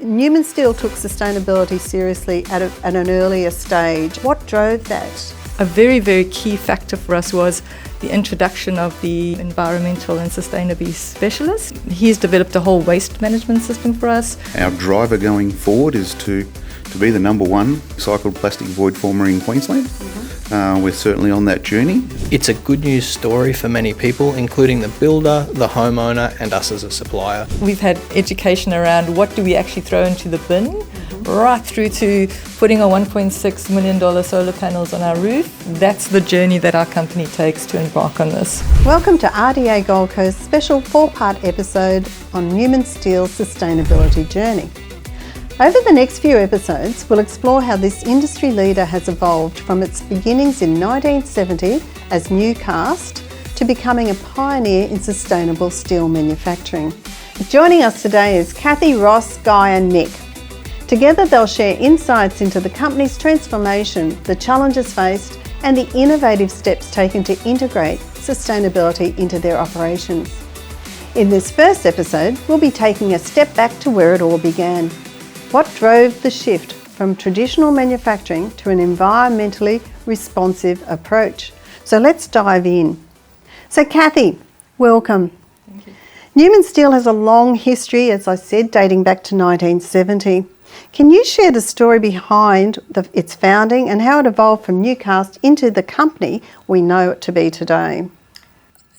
Neumann Steel took sustainability seriously at an earlier stage. What drove that? A very, very key factor for us was the introduction of the environmental and sustainability specialist. He's developed a whole waste management system for us. Our driver going forward is to be the number one recycled plastic void former in Queensland. We're certainly on that journey. It's a good news story for many people, including the builder, the homeowner and us as a supplier. We've had education around what do we actually throw into the bin, right through to putting our $1.6 million solar panels on our roof. That's the journey that our company takes to embark on this. Welcome to RDA Gold Coast special 4-part episode on Neumann Steel's sustainability journey. Over the next few episodes, we'll explore how this industry leader has evolved from its beginnings in 1970 as Newcast to becoming a pioneer in sustainable steel manufacturing. Joining us today is Kathy, Ross, Guy and Nick. Together they'll share insights into the company's transformation, the challenges faced and the innovative steps taken to integrate sustainability into their operations. In this first episode, we'll be taking a step back to where it all began. What drove the shift from traditional manufacturing to an environmentally responsive approach? So let's dive in. So Kathy, welcome. Thank you. Neumann Steel has a long history, as I said, dating back to 1970. Can you share the story behind its founding and how it evolved from Newcast into the company we know it to be today?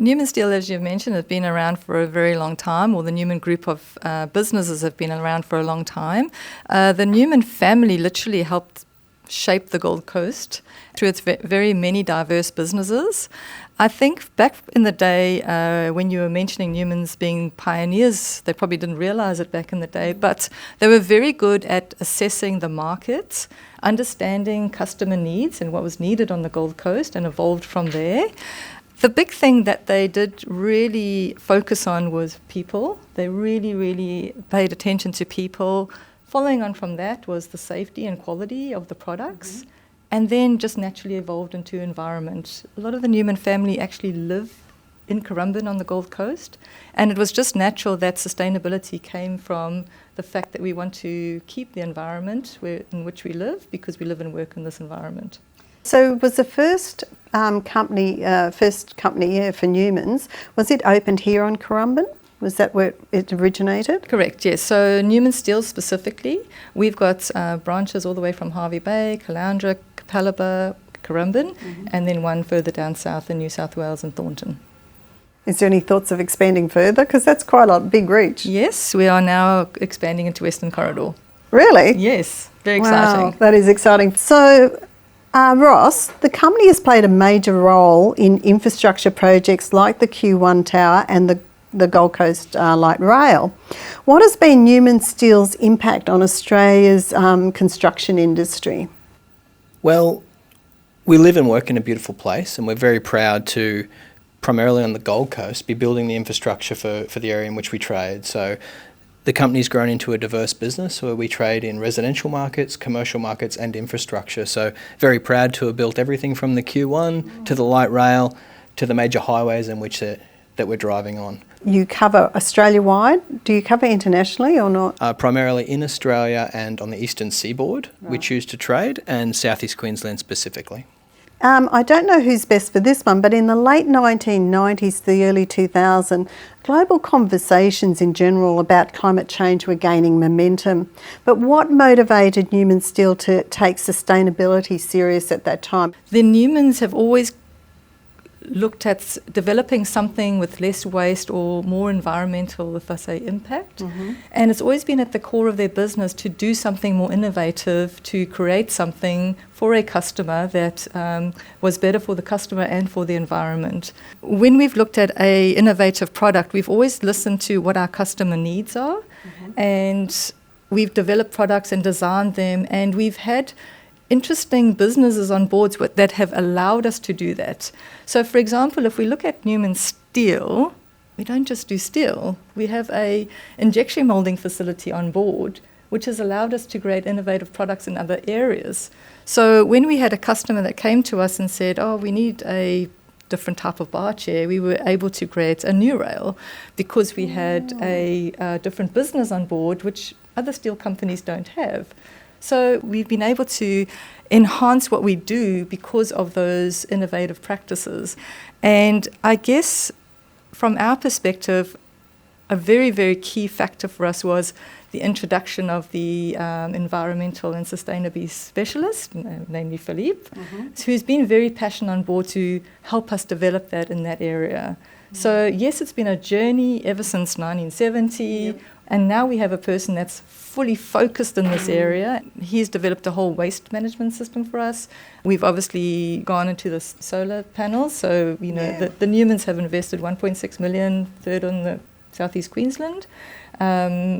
Neumann Steel, as you've mentioned, has been around for a very long time, or the Neumann group of businesses have been around for a long time. The Neumann family literally helped shape the Gold Coast through its very many diverse businesses. I think back in the day when you were mentioning Neumanns being pioneers, they probably didn't realise it back in the day, but they were very good at assessing the market, understanding customer needs and what was needed on the Gold Coast, and evolved from there. The big thing that they did really focus on was people. They really, really paid attention to people. Following on from that was the safety and quality of the products, and then just naturally evolved into environment. A lot of the Neumann family actually live in Currumbin on the Gold Coast, and it was just natural that sustainability came from the fact that we want to keep the environment in which we live, because we live and work in this environment. So was the first company for Neumanns, was it opened here on Currumbin? Was that where it originated? Correct, yes. So Neumann Steel specifically, we've got branches all the way from Hervey Bay, Caloundra, Capalaba, Currumbin, and then one further down south in New South Wales and Thornton. Is there any thoughts of expanding further? Because that's quite a big reach. Yes, we are now expanding into Western Corridor. Really? Yes, very Wow, exciting. that is exciting. So, Ross, the company has played a major role in infrastructure projects like the Q1 Tower and the Gold Coast Light Rail. What has been Neumann Steel's impact on Australia's construction industry? Well, we live and work in a beautiful place, and we're very proud to, primarily on the Gold Coast, be building the infrastructure for the area in which we trade. So the company's grown into a diverse business where we trade in residential markets, commercial markets and infrastructure. So very proud to have built everything from the Q1 to the light rail to the major highways in which that we're driving on. You cover Australia-wide. Do you cover internationally or not? Primarily in Australia and on the eastern seaboard, we choose to trade, and southeast Queensland specifically. I don't know who's best for this one, but in the late 1990s, the early 2000s, global conversations in general about climate change were gaining momentum. But what motivated Neumann Steel to take sustainability serious at that time? The Neumanns have always looked at developing something with less waste or more environmental, if I say, impact. And it's always been at the core of their business to do something more innovative, to create something for a customer that was better for the customer and for the environment. When we've looked at an innovative product, we've always listened to what our customer needs are, and we've developed products and designed them, and we've had interesting businesses on boards that have allowed us to do that. So, for example, if we look at Neumann Steel, we don't just do steel. We have a injection molding facility on board, which has allowed us to create innovative products in other areas. So when we had a customer that came to us and said, oh, we need a different type of bar chair, we were able to create a new rail because we had a different business on board which other steel companies don't have. So we've been able to enhance what we do because of those innovative practices. And I guess from our perspective, a very, very key factor for us was the introduction of the environmental and sustainability specialist, namely Philippe, who's been very passionate on board to help us develop that in that area. So yes, it's been a journey ever since 1970, and now we have a person that's fully focused in this area. He's developed a whole waste management system for us. We've obviously gone into the solar panels, so the Neumanns have invested 1.6 million, third on the Southeast Queensland,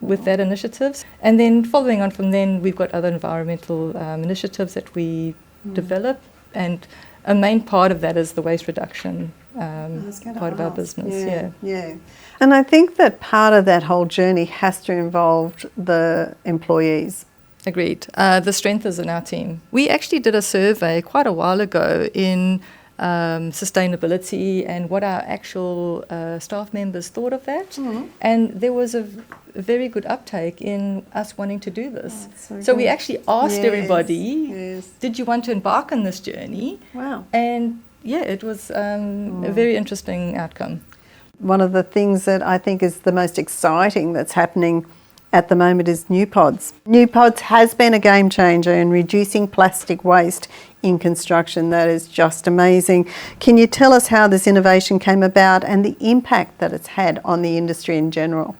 with that initiatives. And then following on from then, we've got other environmental initiatives that we develop, and a main part of that is the waste reduction part of our business. Yeah. And I think that part of that whole journey has to involve the employees. Agreed. The strength is in our team. We actually did a survey quite a while ago in sustainability and what our actual staff members thought of that. And there was a very good uptake in us wanting to do this. So we actually asked everybody, did you want to embark on this journey? Wow. And it was a very interesting outcome. One of the things that I think is the most exciting that's happening at the moment is Neupods. Neupods has been a game changer in reducing plastic waste in construction. That is just amazing. Can you tell us how this innovation came about and the impact that it's had on the industry in general?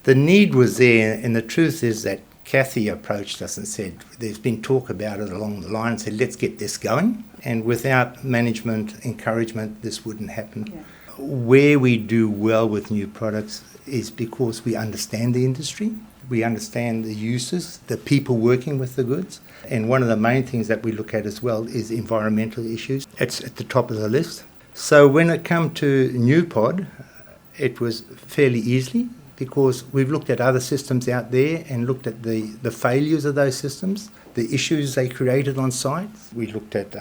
The need was there, and the truth is that Kathy approached us and said, there's been talk about it along the line, and said, let's get this going. And without management encouragement, this wouldn't happen. Yeah. Where we do well with new products is because we understand the industry, we understand the uses, the people working with the goods. And one of the main things that we look at as well is environmental issues. It's at the top of the list. So when it come to Neupod, it was fairly easy because we've looked at other systems out there and looked at the failures of those systems, the issues they created on site. We looked at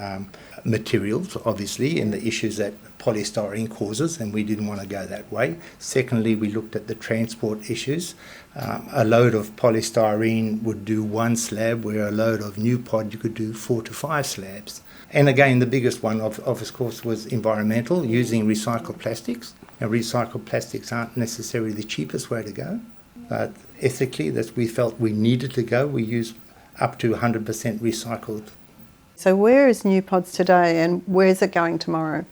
materials, obviously, and the issues that polystyrene causes, and we didn't want to go that way. Secondly, we looked at the transport issues. A load of polystyrene would do one slab, where a load of Neupod you could do 4 to 5 slabs. And again, the biggest one, of course, was environmental, using recycled plastics. Now, recycled plastics aren't necessarily the cheapest way to go, but ethically, that we felt we needed to go. We use up to 100% recycled. So where is Neupods today, and where is it going tomorrow?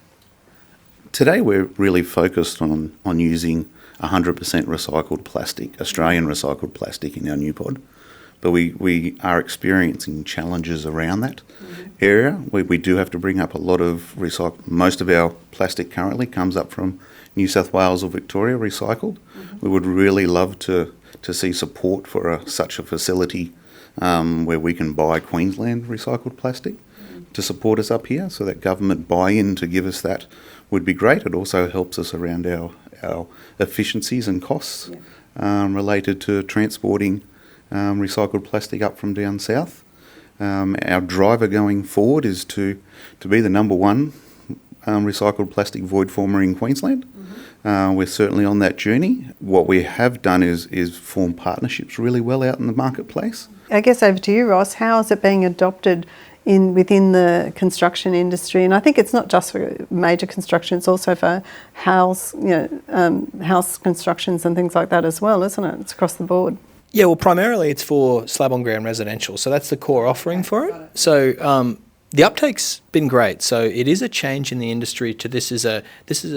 Today we're really focused on using 100% recycled plastic, Australian recycled plastic in our Neupod. But we are experiencing challenges around that area. We do have to bring up a lot of most of our plastic currently comes up from New South Wales or Victoria recycled. We would really love to see support for such a facility where we can buy Queensland recycled plastic to support us up here, so that government buy-in to give us that would be great. It also helps us around our efficiencies and costs related to transporting recycled plastic up from down south. Our driver going forward is to be the number one recycled plastic void former in Queensland. We're certainly on that journey. What we have done is form partnerships really well out in the marketplace. I guess over to you, Ross. How is it being adopted within the construction industry? And I think it's not just for major construction; it's also for house constructions and things like that as well, isn't it? It's across the board. Yeah, well, primarily it's for slab on ground residential, so that's the core offering for it. So the uptake's been great. So it is a change in the industry to this is a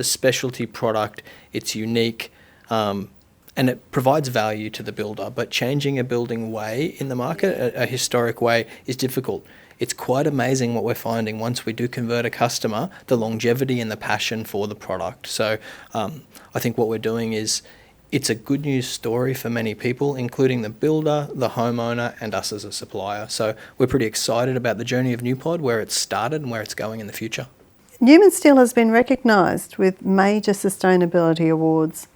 specialty product. It's unique. And it provides value to the builder, but changing a building way in the market, a historic way, is difficult. It's quite amazing what we're finding once we do convert a customer, the longevity and the passion for the product. So I think what we're doing is, it's a good news story for many people, including the builder, the homeowner, and us as a supplier. So we're pretty excited about the journey of Neupod, where it's started and where it's going in the future. Neumann Steel has been recognised with major sustainability awards.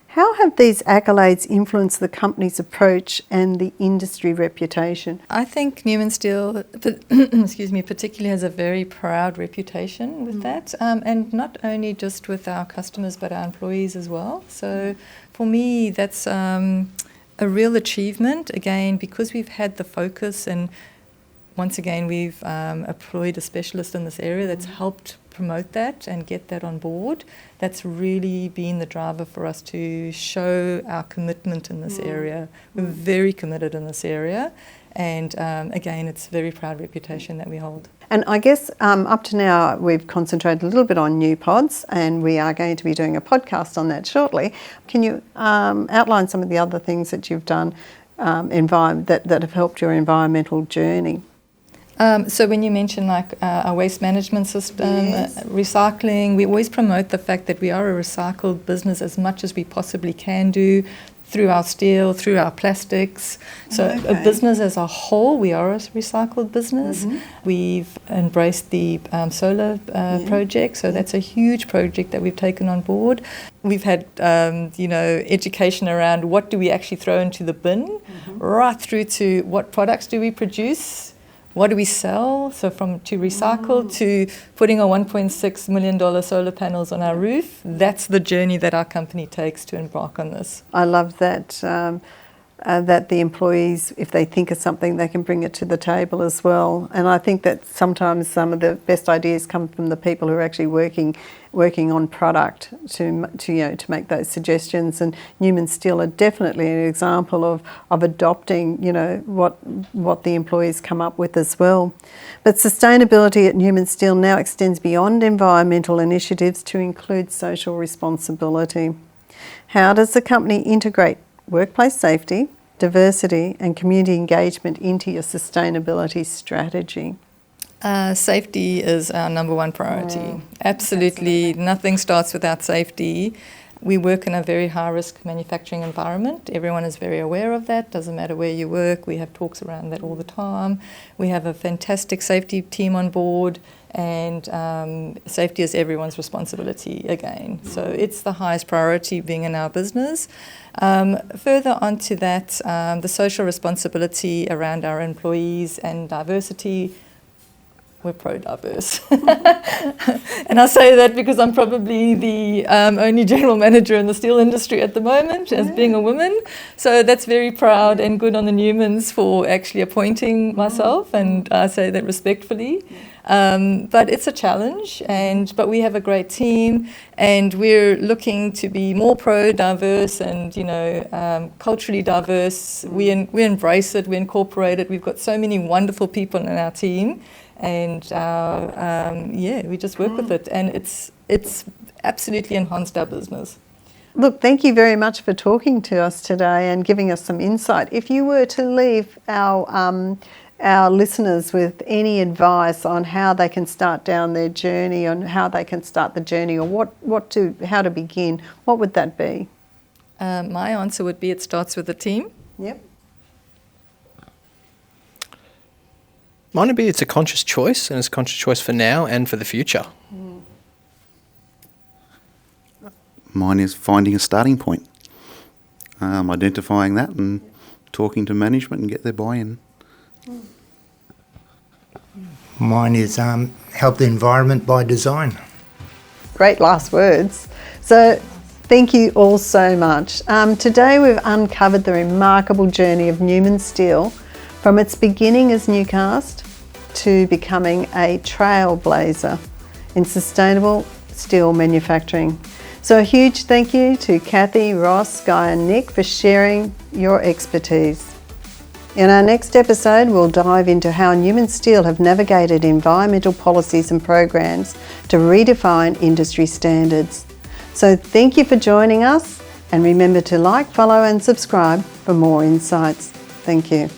How have these accolades influenced the company's approach and the industry reputation? I think Neumann Steel, particularly has a very proud reputation with that, and not only just with our customers but our employees as well. So for me, that's A real achievement, again, because we've had the focus, and once again we've employed a specialist in this area that's helped promote that and get that on board. That's really been the driver for us to show our commitment in this area. We're very committed in this area, and again, it's a very proud reputation that we hold. And I guess up to now we've concentrated a little bit on new pods, and we are going to be doing a podcast on that shortly. Can you outline some of the other things that you've done that have helped your environmental journey? So when you mention like our waste management system, Yes. Recycling, we always promote the fact that we are a recycled business as much as we possibly can do, through our steel, through our plastics. So a business as a whole, we are a recycled business. We've embraced the solar project, so that's a huge project that we've taken on board. We've had, education around what do we actually throw into the bin, right through to what products do we produce, what do we sell? So to recycle to putting a $1.6 million solar panels on our roof. That's the journey that our company takes to embark on this. I love that that the employees, if they think of something, they can bring it to the table as well. And I think that sometimes some of the best ideas come from the people who are actually working on product to make those suggestions. And Neumann Steel are definitely an example of adopting what the employees come up with as well. But sustainability at Neumann Steel now extends beyond environmental initiatives to include social responsibility. How does the company integrate workplace safety, diversity and community engagement into your sustainability strategy? Safety is our number one priority. Absolutely. Nothing starts without safety. We work in a very high-risk manufacturing environment. Everyone is very aware of that. Doesn't matter where you work. We have talks around that all the time. We have a fantastic safety team on board, and safety is everyone's responsibility again. So it's the highest priority being in our business. Further on to that, the social responsibility around our employees and diversity. We're pro-diverse. And I say that because I'm probably the only general manager in the steel industry at the moment, as being a woman. So that's very proud and good on the Neumanns for actually appointing myself, and I say that respectfully. But it's a challenge, but we have a great team, and we're looking to be more pro-diverse and, culturally diverse. We embrace it, we incorporate it. We've got so many wonderful people in our team, and we just work with it, and it's absolutely enhanced our business. Look, thank you very much for talking to us today and giving us some insight. If you were to leave our listeners with any advice on how they can start down their journey, on how they can start the journey, or how to begin, what would that be? My answer would be it starts with a team. Yep. Mine would be it's a conscious choice, and it's a conscious choice for now and for the future. Mine is finding a starting point, identifying that and talking to management and get their buy-in. Mine is help the environment by design. Great last words. So thank you all so much. Today we've uncovered the remarkable journey of Neumann Steel from its beginning as Newcast to becoming a trailblazer in sustainable steel manufacturing. So a huge thank you to Kathy, Ross, Guy and Nick for sharing your expertise. In our next episode, we'll dive into how Neumann Steel have navigated environmental policies and programs to redefine industry standards. So thank you for joining us, and remember to like, follow and subscribe for more insights. Thank you.